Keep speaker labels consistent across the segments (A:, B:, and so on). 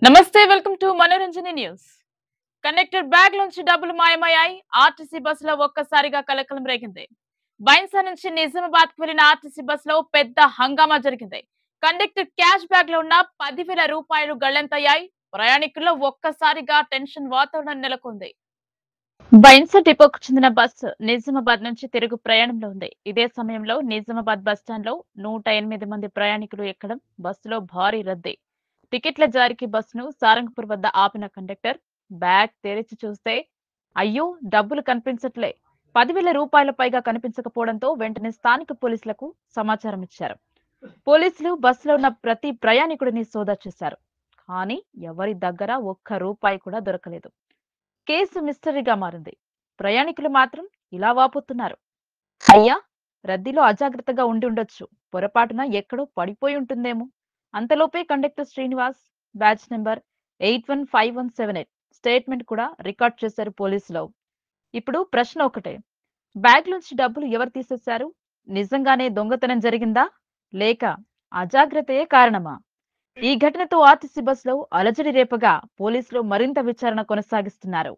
A: నమస్తే welcome to మనోరంజని news. Conductor bag నుంచి డబ్బులు మాయమయ్యాయి. ఆర్టీసీ బస్సులో ఒక్కసారిగా కలకలం రేగింది. బైన్సా నుంచి నిజామాబాద్ కు వెళ్లిన ఆర్టీసీ బస్సులో పెద్ద హంగామా జరిగింది. కండక్టర్ క్యాష్ బ్యాగ్ లో ఉన్న 10,000 రూపాయలు గల్లంతయ్యాయి. ప్రయాణికుల్లో ఒక్కసారిగా టెన్షన్ వాతావరణం నెలకొంది. బైన్సా డిపోకు చెందిన బస్సు నిజామాబాద్ నుంచి తిరుగు ప్రయాణంలో ఉంది. ఇదే సమయంలో నిజామాబాద్ బస్టాండ్ లో 108 మంది ప్రయాణికులు ఎక్కడం, బస్సులో భారీ రద్దీ. టికెట్ల జారీకి బస్సును సారంగపూర్ వద్ద ఆపిన కండక్టర్ బ్యాగ్ తెరిచి చూస్తే అయ్యో డబ్బులు కనిపించట్లే. 10,000 రూపాయల పైగా కనిపించకపోవడంతో వెంటనే స్థానిక పోలీసులకు సమాచారం ఇచ్చారు. పోలీసులు బస్సులో ఉన్న ప్రతి ప్రయాణికుడిని సోదా చేశారు. కానీ ఎవరి దగ్గర ఒక్క రూపాయి కూడా దొరకలేదు. కేసు మిస్టరీగా మారింది. ప్రయాణికులు మాత్రం ఇలా వాపోతున్నారు. అయ్యా, రద్దీలో అజాగ్రత్తగా ఉండి ఉండొచ్చు, పొరపాటున ఎక్కడో పడిపోయి ఉంటుందేమో. అంతలోపే conductor Srinivas batch number 815178 statement కూడా రికార్డ్ చేశారు పోలీసులు. ఇప్పుడు ప్రశ్న ఒకటే, బ్యాగ్ నుంచి డబ్బులు ఎవరు తీసేశారు? నిజంగానే దొంగతనం జరిగిందా లేక అజాగ్రత్తయే కారణమా? ఈ ఘటనతో ఆర్టీసీ బస్సులో అలజడి రేపగా పోలీసులు మరింత విచారణ కొనసాగిస్తున్నారు.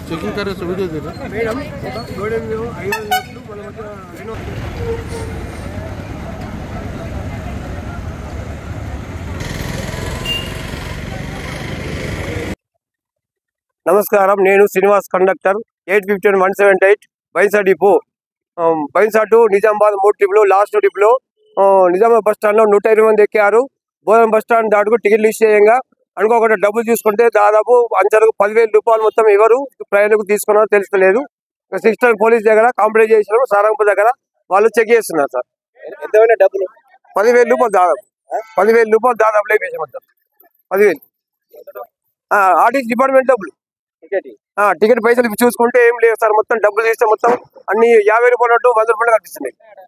B: चेकिंग कर रहे वीडियो दे मैडम నమస్కారం. నేను Srinivas conductor 815178 Bhainsa depot. Bhainsa to Nizamabad 3 ట్రిప్లు. లాస్ట్ ట్రిప్లో నిజామాబాద్ బస్ స్టాండ్లో 120 మంది ఎక్కారు. బోధన బస్ స్టాండ్ దాటుకు టికెట్లు ఇచ్చేయంగా అనుకోకుండా డబ్బులు తీసుకుంటే దాదాపు అంచనకు 10,000 రూపాయలు మొత్తం ఎవరు ప్రయాణికులు తీసుకున్నారో తెలుస్తలేదు. సిస్టర్ పోలీస్ దగ్గర కంప్లైంట్ చేసినారు. సారంగపూర్ దగ్గర వాళ్ళు చెక్ చేస్తున్నారు సార్. ఎంతైనా డబ్బులు 10,000 రూపాయలు దాదాపు 10,000 రూపాయలు దాదాపు లేపేసామంటారు. 10,000 ఆర్టీసీ డిపార్ట్మెంట్ డబ్బులు. టికెట్ పైసలు చూసుకుంటే ఏం లేదు సార్. మొత్తం డబ్బులు తీస్తే మొత్తం అన్ని 50 రూపాయలు 100 రూపాయలు కనిపిస్తున్నాయి.